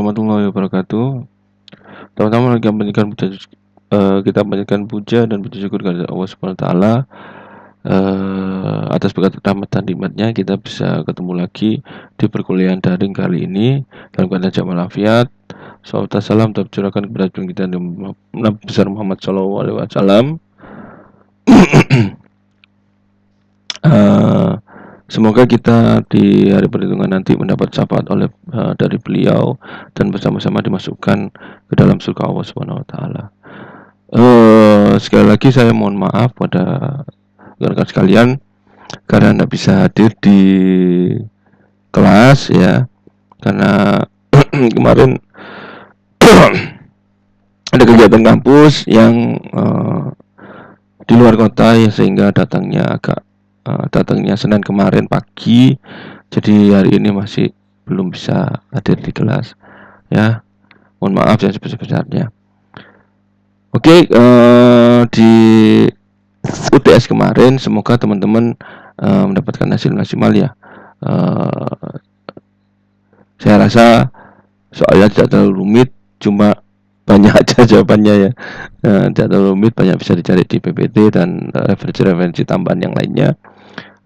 warahmatullahi wabarakatuh. Pertama kita panjatkan puja dan puji syukur kepada Allah Subhanahu wa taala atas berkat rahmat dan nikmatnya kita bisa ketemu lagi di perkuliahan daring kali ini dalam keadaan sehat walafiat. Salawat dan salam tercurahkan kepada junjungan kita Nabi besar Muhammad sallallahu alaihi wasallam. Semoga kita di hari perhitungan nanti mendapat syafaat dari beliau dan bersama-sama dimasukkan ke dalam surga Allah Subhanahu wa taala. Sekali lagi saya mohon maaf pada rekan-rekan sekalian karena tidak bisa hadir di kelas ya, karena kemarin ada kegiatan kampus yang di luar kota ya, sehingga datangnya Senin kemarin pagi, jadi hari ini masih belum bisa hadir di kelas ya, mohon maaf yang sebesar-besarnya. Oke, di UTS kemarin semoga teman-teman mendapatkan hasil maksimal ya. Saya rasa soalnya tidak terlalu rumit, cuma banyak aja jawabannya ya. Tidak terlalu rumit, banyak bisa dicari di PPT dan referensi tambahan yang lainnya.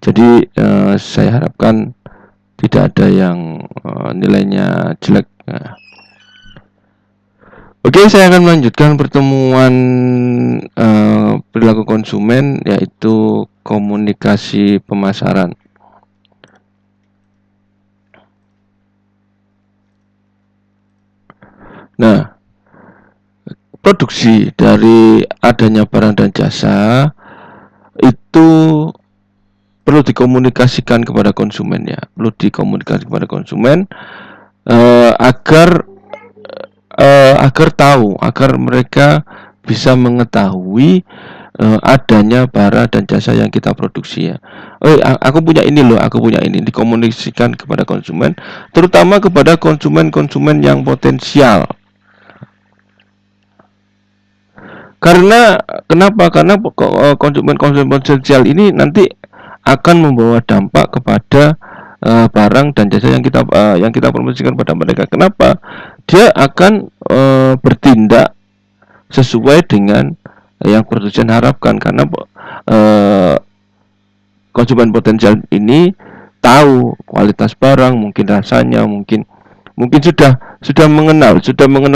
Jadi saya harapkan tidak ada yang nilainya jelek. Oke, saya akan melanjutkan pertemuan perilaku konsumen, yaitu komunikasi pemasaran. Nah, produksi dari adanya barang dan jasa itu perlu dikomunikasikan kepada konsumen ya, agar tahu, agar mereka bisa mengetahui adanya barang dan jasa yang kita produksi ya. Aku punya ini loh, dikomunikasikan kepada konsumen, terutama kepada konsumen yang potensial. Kenapa? Karena konsumen potensial ini nanti akan membawa dampak kepada barang dan jasa yang kita promosikan pada mereka. Kenapa? Dia akan bertindak sesuai dengan yang produsen harapkan, karena konsumen potensial ini tahu kualitas barang, mungkin rasanya, mungkin sudah mengenal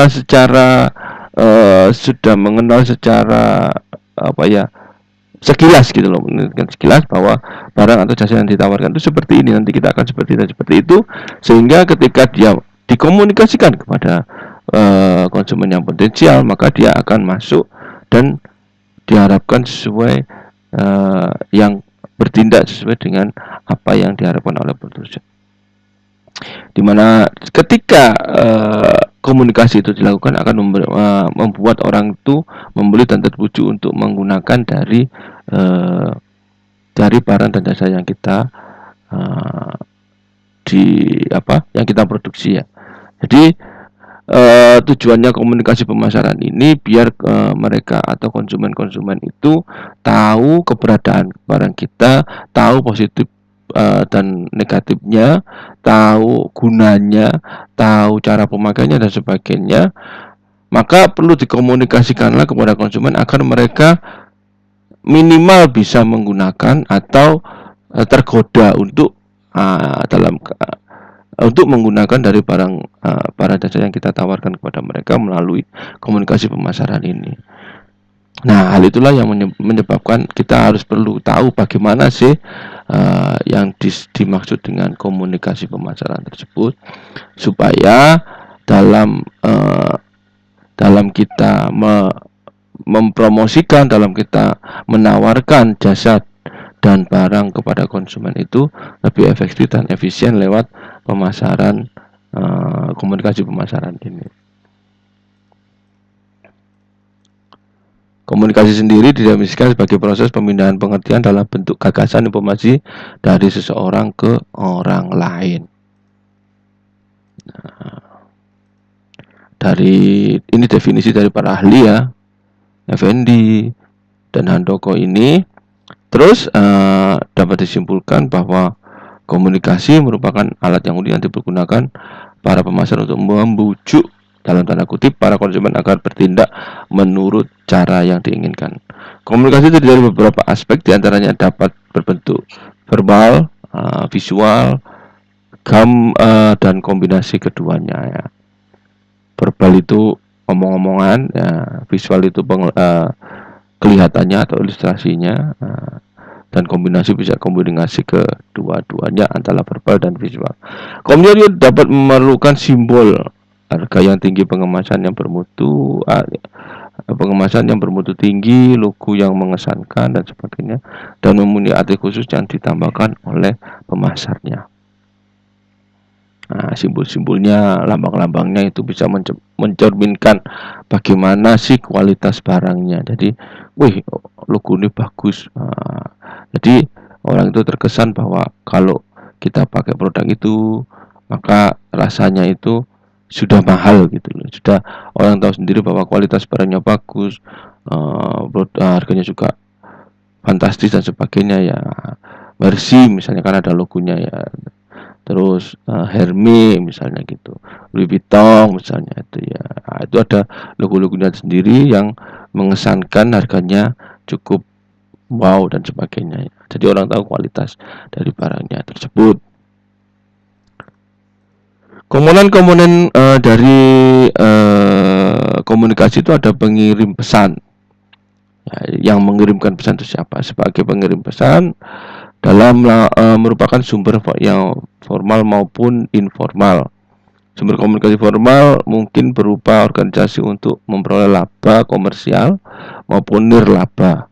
secara sekilas gitu loh, sekilas bahwa barang atau jasa yang ditawarkan itu seperti ini, nanti kita akan seperti itu, sehingga ketika dia dikomunikasikan kepada konsumen yang potensial, maka dia akan masuk dan diharapkan sesuai yang bertindak sesuai dengan apa yang diharapkan oleh produsen. Dimana ketika komunikasi itu dilakukan akan membuat orang itu membeli dan tertuju untuk menggunakan dari barang dan jasa yang kita yang kita produksi ya. Jadi tujuannya komunikasi pemasaran ini biar mereka atau konsumen itu tahu keberadaan barang kita, tahu positif dan negatifnya, tahu gunanya, tahu cara pemakaiannya dan sebagainya. Maka perlu dikomunikasikanlah kepada konsumen agar mereka minimal bisa menggunakan atau tergoda untuk menggunakan dari barang jasa yang kita tawarkan kepada mereka melalui komunikasi pemasaran ini. Nah, hal itulah yang menyebabkan kita harus perlu tahu bagaimana sih yang dimaksud dengan komunikasi pemasaran tersebut, supaya dalam kita mempromosikan, dalam kita menawarkan jasa dan barang kepada konsumen itu lebih efektif dan efisien lewat pemasaran, komunikasi pemasaran ini. Komunikasi sendiri didefinisikan sebagai proses pemindahan pengertian dalam bentuk gagasan informasi dari seseorang ke orang lain. Ini definisi dari para ahli ya, Effendi dan Handoko ini. Terus dapat disimpulkan bahwa komunikasi merupakan alat yang nanti dipergunakan para pemasar untuk membujuk dalam tanda kutip para konsumen agar bertindak menurut cara yang diinginkan. Komunikasi terdiri dari beberapa aspek, diantaranya dapat berbentuk verbal, visual, dan kombinasi keduanya ya. Verbal itu omong-omongan, ya, visual itu kelihatannya atau ilustrasinya, dan kombinasi bisa kombinasi kedua-duanya antara verbal dan visual. Komunikasi dapat memerlukan simbol, harga yang tinggi, pengemasan yang bermutu tinggi, logo yang mengesankan dan sebagainya, dan mempunyai arti khusus yang ditambahkan oleh pemasarnya. Nah, simbol-simbolnya, lambang-lambangnya itu bisa mencerminkan bagaimana sih kualitas barangnya. Jadi, wih, logo ini bagus. Jadi orang itu terkesan bahwa kalau kita pakai produk itu, maka rasanya itu sudah mahal gitu loh. Sudah orang tahu sendiri bahwa kualitas barangnya bagus, harganya juga fantastis dan sebagainya ya. Mercy misalnya kan ada logonya ya. Terus Hermes misalnya gitu, Louis Vuitton misalnya itu ya. Nah, itu ada logo-logonya sendiri yang mengesankan, harganya cukup wow dan sebagainya. Jadi orang tahu kualitas dari barangnya tersebut. Komponen-komponen dari komunikasi itu ada pengirim pesan. Ya, yang mengirimkan pesan itu siapa? Sebagai pengirim pesan dalam merupakan sumber yang formal maupun informal. Sumber komunikasi formal mungkin berupa organisasi untuk memperoleh laba komersial maupun nirlaba.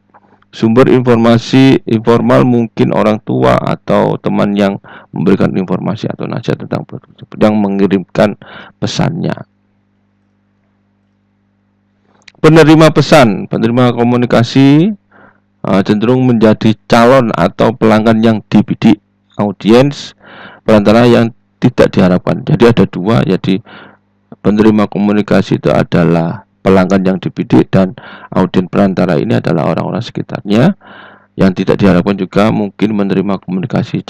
Sumber informasi informal mungkin orang tua atau teman yang memberikan informasi atau nasihat tentang produk tersebut yang mengirimkan pesannya. Penerima pesan, penerima komunikasi cenderung menjadi calon atau pelanggan yang dibidik, audiens perantara yang tidak diharapkan. Jadi ada dua, jadi penerima komunikasi itu adalah pelanggan yang dibidik, dan audiens perantara ini adalah orang-orang sekitarnya yang tidak diharapkan juga mungkin menerima komunikasi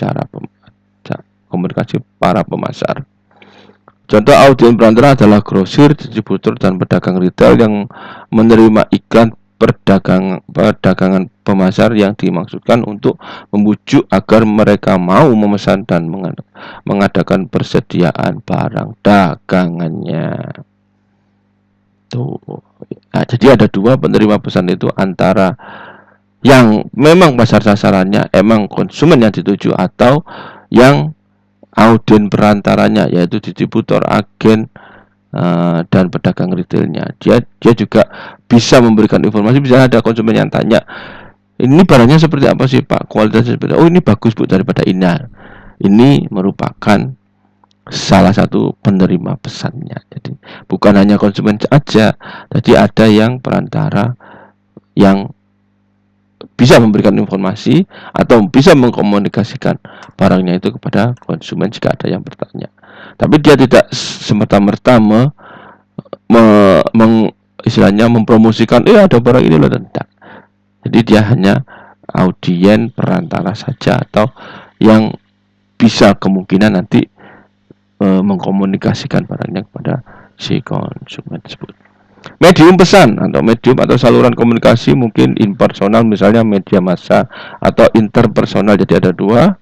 komunikasi para pemasar. Contoh audiens perantara adalah grosir, distributor, dan pedagang retail yang menerima iklan perdagangan pemasar yang dimaksudkan untuk membujuk agar mereka mau memesan dan mengadakan persediaan barang dagangannya. Tuh. Nah, jadi ada dua penerima pesan itu, antara yang memang pasar sasarannya emang konsumen yang dituju, atau yang audien perantaranya yaitu distributor, agen, dan pedagang retailnya. Dia juga bisa memberikan informasi. Misalnya ada konsumen yang tanya, ini barangnya seperti apa sih Pak, kualitasnya seperti apa? Oh, ini bagus Bu daripada ini. Ini merupakan salah satu penerima pesannya. Jadi bukan hanya konsumen saja, jadi ada yang perantara yang bisa memberikan informasi atau bisa mengkomunikasikan barangnya itu kepada konsumen jika ada yang bertanya. Tapi dia tidak semerta-merta istilahnya mempromosikan ada barang ini loh, tidak. Jadi dia hanya audien perantara saja, atau yang bisa kemungkinan nanti mengkomunikasikan barangnya kepada si konsumen tersebut. Medium pesan atau medium atau saluran komunikasi mungkin impersonal, misalnya media massa, atau interpersonal. Jadi ada dua,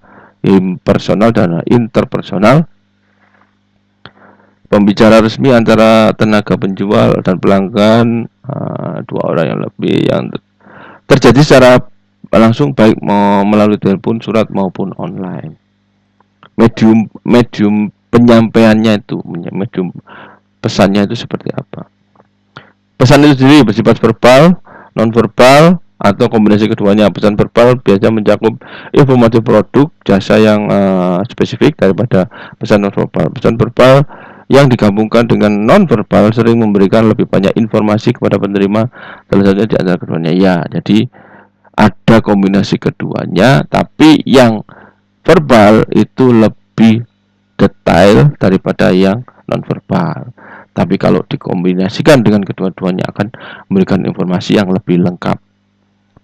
impersonal dan interpersonal. Pembicara resmi antara tenaga penjual dan pelanggan, dua orang yang lebih, yang terjadi secara langsung baik melalui telepon, surat maupun online. Medium penyampaiannya itu, medium pesannya itu seperti apa? Pesan itu sendiri bersifat verbal, non verbal, atau kombinasi keduanya. Pesan verbal biasanya mencakup informasi produk, jasa yang spesifik daripada pesan non verbal. Pesan verbal yang digabungkan dengan non verbal sering memberikan lebih banyak informasi kepada penerima, salah satunya di antara keduanya. Ya, jadi ada kombinasi keduanya, tapi yang verbal itu lebih detail daripada yang non verbal. Tapi kalau dikombinasikan dengan kedua-duanya akan memberikan informasi yang lebih lengkap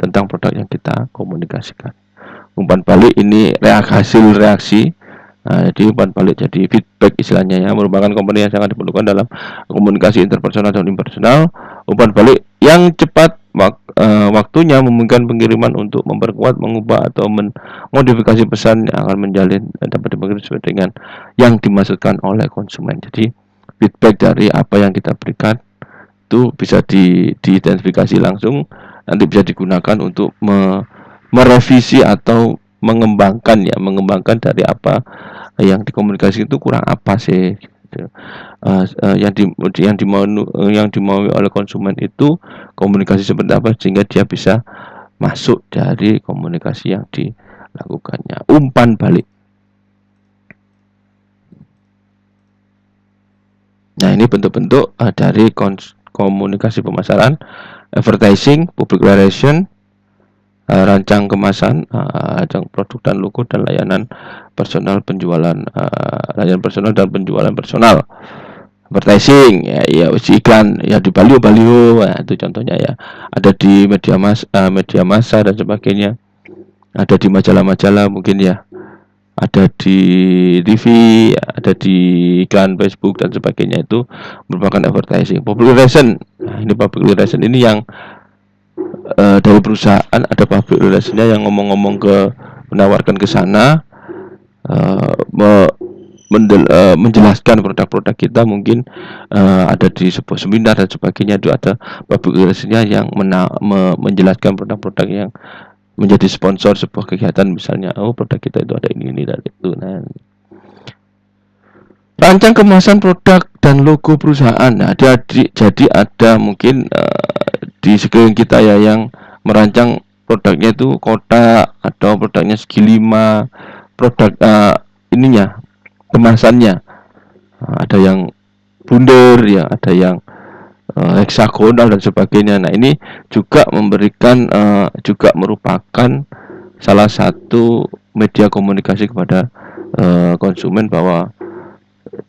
tentang produk yang kita komunikasikan. Umpan balik ini hasil reaksi Nah, jadi umpan balik jadi feedback istilahnya ya, merupakan komponen yang sangat diperlukan dalam komunikasi interpersonal dan impersonal. Umpan balik yang cepat waktunya memungkinkan pengiriman untuk memperkuat, mengubah atau modifikasi pesan yang akan menjalin dan dapat dimengerti sesuai dengan yang dimaksudkan oleh konsumen. Jadi feedback dari apa yang kita berikan itu bisa diidentifikasi langsung, nanti bisa digunakan untuk merevisi atau mengembangkan dari apa yang dikomunikasi itu kurang apa sih gitu. Yang dimau oleh konsumen itu komunikasi seperti apa sehingga dia bisa masuk dari komunikasi yang dilakukannya. Umpan balik. Nah, ini bentuk-bentuk dari komunikasi pemasaran: advertising, public relation, rancang kemasan, rancang produk dan logo, dan layanan personal penjualan, layanan personal dan penjualan personal. Advertising ya iklan ya di baliho, nah, itu contohnya ya, ada di media massa dan sebagainya, ada di majalah-majalah mungkin ya, ada di TV, ada di iklan Facebook dan sebagainya, itu merupakan advertising. Public relation, nah, ini public relation ini yang dari perusahaan, ada public relation-nya yang ngomong-ngomong menawarkan ke sana, menjelaskan produk-produk kita, mungkin ada di sebuah seminar dan sebagainya, itu ada public relation-nya yang menjelaskan produk-produk yang menjadi sponsor sebuah kegiatan, misalnya produk kita itu ada ini dan itu. Nah, rancang kemasan produk dan logo perusahaan. Nah, jadi ada mungkin di sekeliling kita ya yang merancang produknya itu kotak atau produknya segi 5, produk ininya kemasannya. Ada yang bundar ya, ada yang heksagonal dan sebagainya. Nah, ini juga juga merupakan salah satu media komunikasi kepada konsumen, bahwa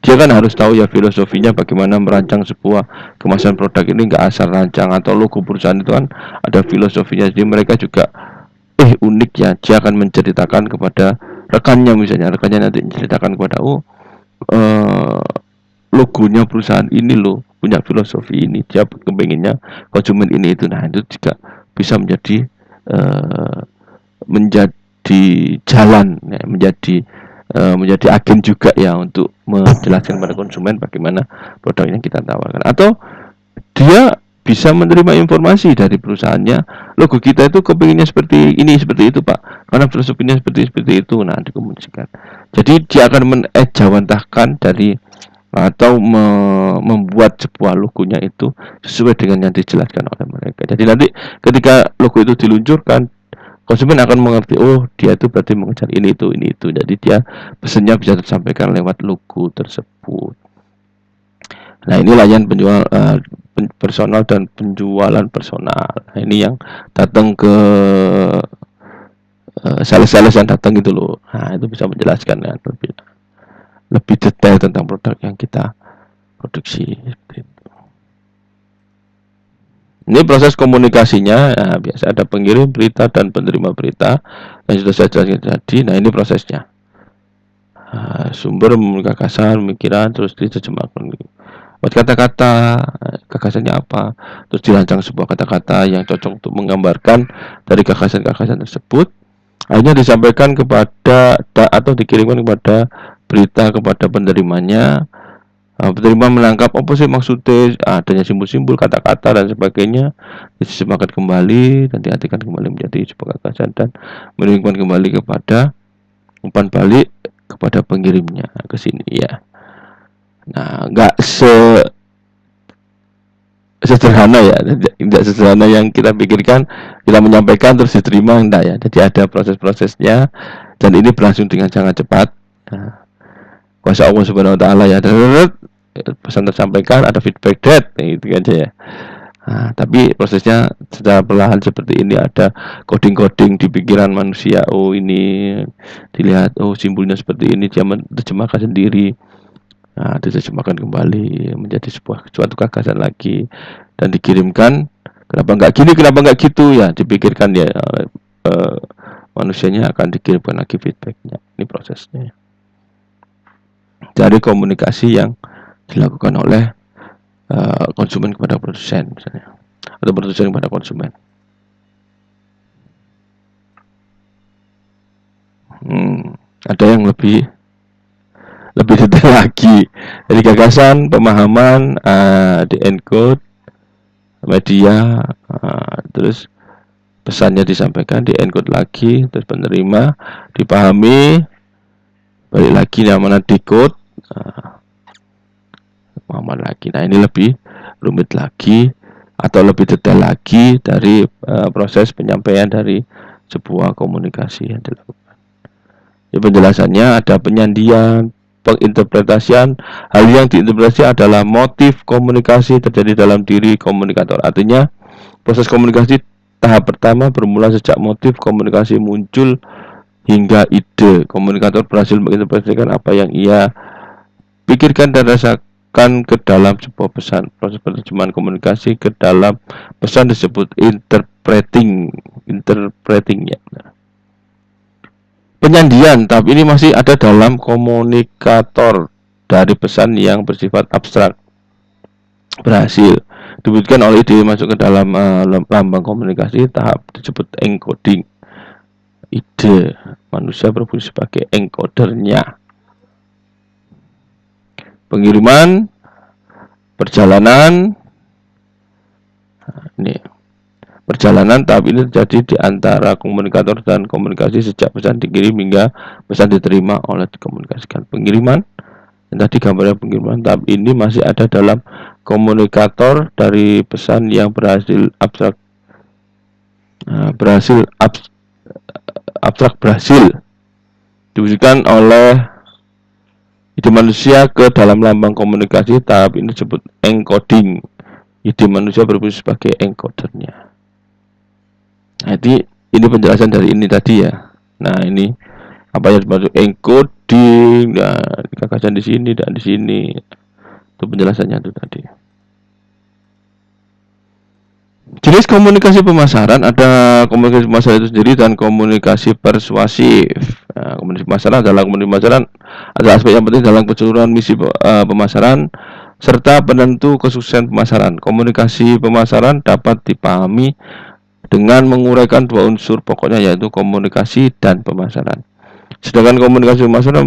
dia kan harus tahu ya filosofinya bagaimana merancang sebuah kemasan produk ini, nggak asal rancang. Atau logo perusahaan itu kan ada filosofinya, jadi mereka juga unik ya, dia akan menceritakan kepada rekannya, misalnya rekannya nanti menceritakan kepada logonya perusahaan ini loh punya filosofi ini, dia kepengennya konsumen ini itu. Nah, itu juga bisa menjadi jalan ya, menjadi agen juga ya, untuk menjelaskan kepada konsumen bagaimana produk yang kita tawarkan. Atau dia bisa menerima informasi dari perusahaannya, logo kita itu kepinginnya seperti ini, seperti itu Pak, karena filosofinya seperti itu. Nah, dikomunikasikan. Jadi dia akan menjawantahkan dari atau membuat sebuah logonya itu sesuai dengan yang dijelaskan oleh mereka. Jadi nanti ketika logo itu diluncurkan, konsumen akan mengerti, dia itu berarti mengejar ini itu. Jadi dia pesannya bisa tersampaikan lewat logo tersebut. Nah, ini layanan penjual personal dan penjualan personal. Nah, ini yang datang ke sales-sales yang datang gitu loh. Nah, itu bisa menjelaskan ya, lebih detail tentang produk yang kita produksi. Ini proses komunikasinya. Nah, biasa ada pengirim berita dan penerima berita yang sudah saya jelaskan tadi. Nah, ini prosesnya. Sumber, gagasan, pemikiran, terus diterjemahkan buat kata-kata, gagasannya apa, terus dirancang sebuah kata-kata yang cocok untuk menggambarkan dari gagasan-gagasan tersebut. Akhirnya disampaikan kepada atau dikirimkan kepada berita kepada penerimanya. Penerima menangkap apa sih maksudnya, adanya simbol-simbol, kata-kata dan sebagainya, diterjemahkan kembali dan diartikan kembali menjadi sebuah gagasan dan mengirimkan kembali kepada umpan balik kepada pengirimnya ke sini ya. Nah, nggak sederhana ya, tidak sederhana yang kita pikirkan, kita menyampaikan terus diterima, enggak ya. Jadi ada proses-prosesnya, dan ini berlangsung dengan sangat cepat. Nah, kuasa Allah Subhanahu Wa Taala ya, pesan tersampaikan, ada feedback itu aja ya. Nah, tapi prosesnya secara perlahan seperti ini, ada coding-coding di pikiran manusia. Ini dilihat, simbolnya seperti ini, dia menerjemahkan sendiri. Nah, diterjemahkan kembali menjadi suatu gagasan lagi dan dikirimkan. Kenapa nggak gini, kenapa nggak gitu ya, dipikirkan ya, manusianya akan dikirimkan lagi feedbacknya. Ini prosesnya. dari komunikasi yang dilakukan oleh konsumen kepada produsen misalnya, atau produsen kepada konsumen. Ada yang lebih detail lagi. Dari gagasan, pemahaman, di encode, media, terus pesannya disampaikan, di encode lagi, terus penerima, dipahami, balik lagi namanya decode, pemahaman lagi. Nah, ini lebih rumit lagi atau lebih detail lagi dari proses penyampaian dari sebuah komunikasi yang dilakukan. Ya, penjelasannya ada penyandian, penginterpretasian. Hal yang diinterpretasi adalah motif komunikasi terjadi dalam diri komunikator. Artinya, proses komunikasi tahap pertama bermula sejak motif komunikasi muncul hingga ide. Komunikator berhasil menginterpretasikan apa yang ia pikirkan dan rasakan ke dalam sebuah pesan. Proses penerjemahan komunikasi ke dalam pesan disebut interpreting ya. Penyandian tahap ini masih ada dalam komunikator dari pesan yang bersifat abstrak. Berhasil diwujudkan oleh ide masuk ke dalam lambang komunikasi. Tahap disebut encoding. Ide manusia berfungsi sebagai encodernya. Pengiriman, perjalanan. Ini perjalanan tahap ini terjadi di antara komunikator dan komunikasi sejak pesan dikirim hingga pesan diterima oleh dikomunikasikan. Pengiriman, yang tadi gambarnya pengiriman, tahap ini masih ada dalam komunikator dari pesan yang berhasil diwujudkan oleh ide manusia ke dalam lambang komunikasi. Tahap ini disebut encoding. Ide manusia berfungsi sebagai encodernya. Nah, ini penjelasan dari ini tadi ya. Nah, ini apa yang dimaksud encoding, nah, gagasan di sini dan di sini. Itu penjelasannya itu tadi. Jenis komunikasi pemasaran, ada komunikasi pemasaran itu sendiri dan komunikasi persuasif. Nah, komunikasi pemasaran adalah aspek yang penting dalam keseluruhan misi pemasaran serta penentu kesuksesan pemasaran. Komunikasi pemasaran dapat dipahami dengan menguraikan dua unsur pokoknya, yaitu komunikasi dan pemasaran. Sedangkan komunikasi pemasaran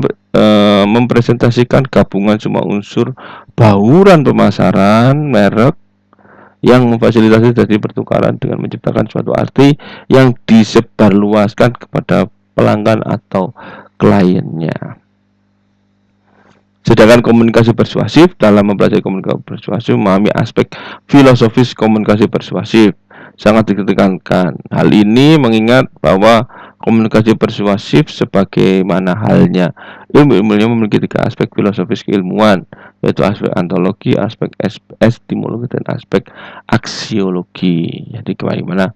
mempresentasikan gabungan semua unsur bauran pemasaran merek yang memfasilitasi terjadi pertukaran dengan menciptakan suatu arti yang disebarluaskan kepada pelanggan atau kliennya. Sedangkan komunikasi persuasif, dalam mempelajari komunikasi persuasif memahami aspek filosofis komunikasi persuasif sangat ditekankan. Hal ini mengingat bahwa komunikasi persuasif sebagaimana halnya ilmu-ilmunya memiliki tiga aspek filosofis keilmuan, yaitu aspek ontologi, aspek epistemologi, dan aspek aksiologi. Jadi bagaimana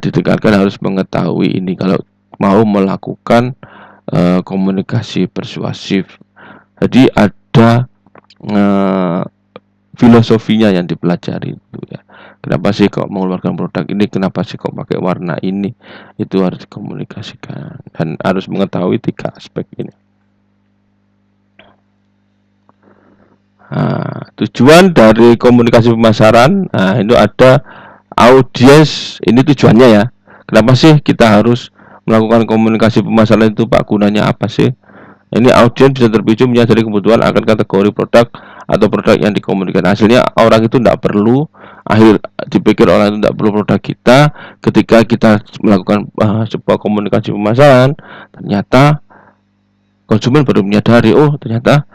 ditekankan harus mengetahui ini kalau mau melakukan komunikasi persuasif. Jadi ada filosofinya yang dipelajari itu ya. Kenapa sih kok mengeluarkan produk ini? Kenapa sih kok pakai warna ini? Itu harus dikomunikasikan dan harus mengetahui tiga aspek ini. Tujuan dari komunikasi pemasaran, itu ada audiens. Ini tujuannya ya. Kenapa sih kita harus melakukan komunikasi pemasaran itu, Pak? Gunanya apa sih? Ini audiens bisa terpicu menyadari kebutuhan akan kategori produk atau produk yang dikomunikasikan. Hasilnya orang itu tidak perlu, dipikir orang itu tidak perlu produk kita. Ketika kita melakukan sebuah komunikasi pemasaran, ternyata konsumen baru menyadari, oh ternyata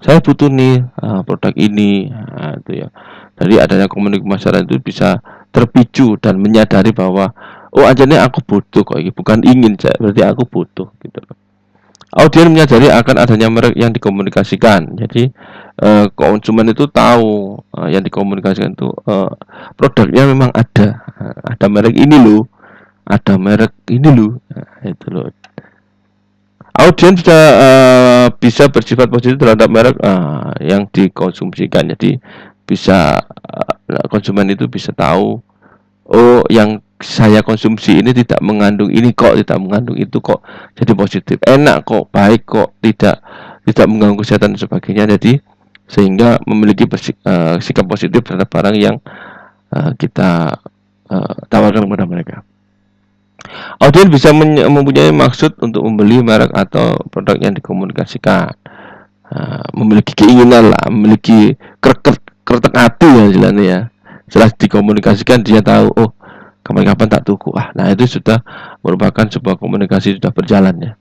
saya butuh nih produk ini. Itu ya. Jadi adanya komunikasi pemasaran itu bisa terpicu dan menyadari bahwa oh akhirnya aku butuh kok, bukan ingin, berarti aku butuh gitu loh. Audiens menyadari akan adanya merek yang dikomunikasikan. Jadi konsumen itu tahu yang dikomunikasikan itu produknya memang ada merek ini loh, ada merek ini loh. Itu loh. Audiens bisa bersifat positif terhadap merek yang dikonsumsikan. Jadi bisa konsumen itu bisa tahu, oh yang saya konsumsi ini tidak mengandung ini kok, tidak mengandung itu kok, jadi positif, enak kok, baik kok, tidak mengganggu kesehatan dan sebagainya. Jadi sehingga memiliki sikap positif terhadap barang yang kita tawarkan kepada mereka. Audiens bisa mempunyai maksud untuk membeli merek atau produk yang dikomunikasikan, memiliki keinginan lah, memiliki kretek hati ya istilahnya ya. Jelas dikomunikasikan, dia tahu, oh kapan-kapan tak tuku. Nah itu sudah merupakan sebuah komunikasi sudah berjalan ya.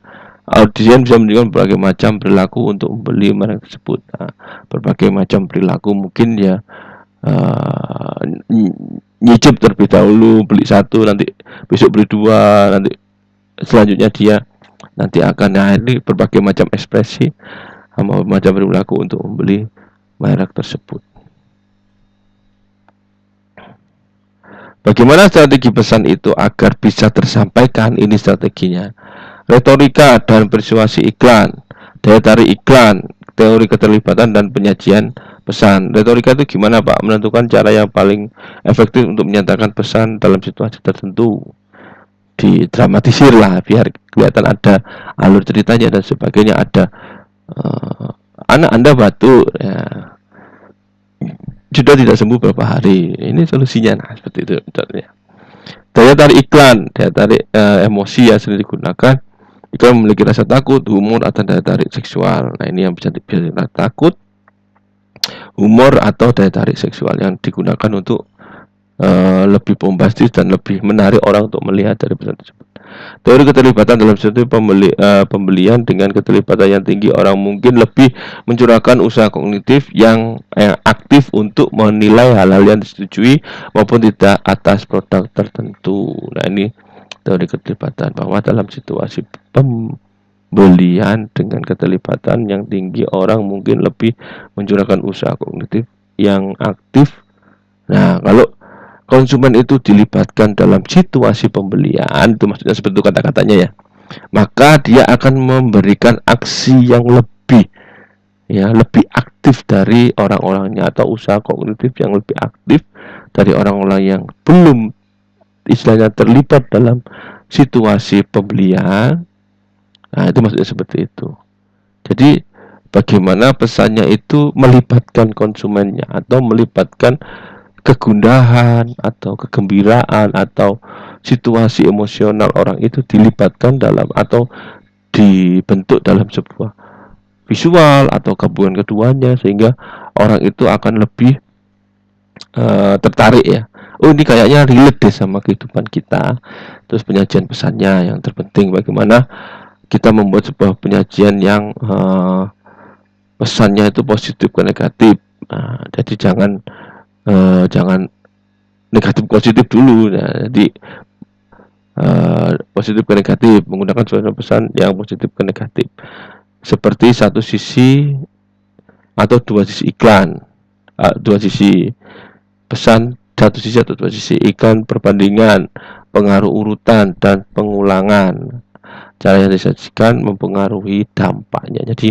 Audiens bisa menunjukkan berbagai macam perilaku untuk membeli merek tersebut. Berbagai macam perilaku mungkin ya, nyicip terlebih dahulu, beli satu, nanti besok beli dua, nanti selanjutnya dia nanti akan, ini berbagai macam ekspresi sama macam perilaku untuk membeli merek tersebut. Bagaimana strategi pesan itu agar bisa tersampaikan? Ini strateginya: retorika dan persuasi iklan, daya tarik iklan, teori keterlibatan dan penyajian pesan. Retorika itu gimana Pak? Menentukan cara yang paling efektif untuk menyatakan pesan dalam situasi tertentu. Didramatisir lah biar kelihatan ada alur ceritanya dan sebagainya. Ada anak Anda batuk ya, sudah tidak sembuh beberapa hari, ini solusinya. Nah seperti itu. Daya tarik iklan, daya tarik emosi yang sering digunakan itu memiliki rasa takut, humor atau daya tarik seksual. Nah ini yang bisa takut, humor atau daya tarik seksual yang digunakan untuk lebih bombastis dan lebih menarik orang untuk melihat dari pesan tersebut. Teori keterlibatan dalam suatu pembelian dengan keterlibatan yang tinggi, orang mungkin lebih mencurahkan usaha kognitif yang aktif untuk menilai hal-hal yang disetujui maupun tidak atas produk tertentu. Nah ini teori keterlibatan, bahwa dalam situasi pembelian dengan keterlibatan yang tinggi, orang mungkin lebih mencurahkan usaha kognitif yang aktif. Nah kalau konsumen itu dilibatkan dalam situasi pembelian, itu maksudnya seperti itu kata-katanya ya, maka dia akan memberikan aksi yang lebih aktif dari orang-orangnya, atau usaha kognitif yang lebih aktif dari orang-orang yang belum istilahnya terlibat dalam situasi pembelian. Nah itu maksudnya seperti itu. Jadi bagaimana pesannya itu melibatkan konsumennya, atau melibatkan kegundahan atau kegembiraan atau situasi emosional orang itu dilibatkan dalam atau dibentuk dalam sebuah visual atau gabungan keduanya, sehingga orang itu akan lebih tertarik ya. Oh ini kayaknya relate deh sama kehidupan kita. Terus penyajian pesannya yang terpenting, bagaimana kita membuat sebuah penyajian yang pesannya itu positif ke negatif. Jadi jangan negatif positif dulu. Nah, jadi positif ke negatif, menggunakan suatu pesan yang positif ke negatif, seperti satu sisi atau dua sisi iklan, dua sisi pesan, satu sisi atau dua sisi iklan, perbandingan, pengaruh urutan dan pengulangan. Cara yang disajikan mempengaruhi dampaknya. Jadi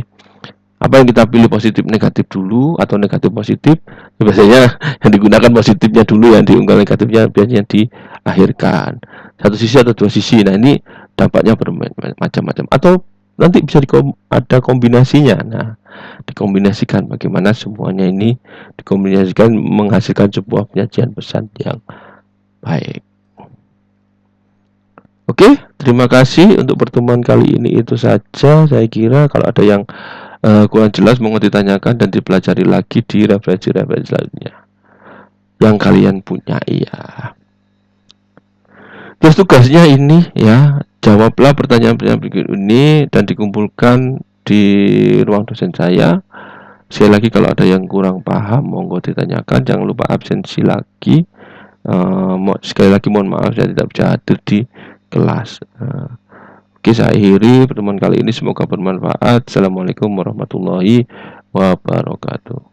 apa yang kita pilih, positif negatif dulu atau negatif positif, biasanya yang digunakan positifnya dulu, yang diunggah negatifnya biasanya diakhirkan. Satu sisi atau dua sisi. Nah ini dampaknya bermacam-macam, atau nanti bisa ada kombinasinya. Nah dikombinasikan, bagaimana semuanya ini dikombinasikan menghasilkan sebuah penyajian pesan yang baik. Oke, terima kasih untuk pertemuan kali ini, itu saja. Saya kira kalau ada yang kurang jelas mohon ditanyakan dan dipelajari lagi di referensi-referensi selanjutnya yang kalian punya ya. Terus tugasnya ini ya, jawablah pertanyaan-pertanyaan berikut ini dan dikumpulkan di ruang dosen saya. Sekali lagi kalau ada yang kurang paham monggo ditanyakan, jangan lupa absensi lagi. Sekali lagi mohon maaf saya tidak bisa hadir di kelas. Oke, saya akhiri pertemuan kali ini, semoga bermanfaat. Assalamualaikum warahmatullahi wabarakatuh.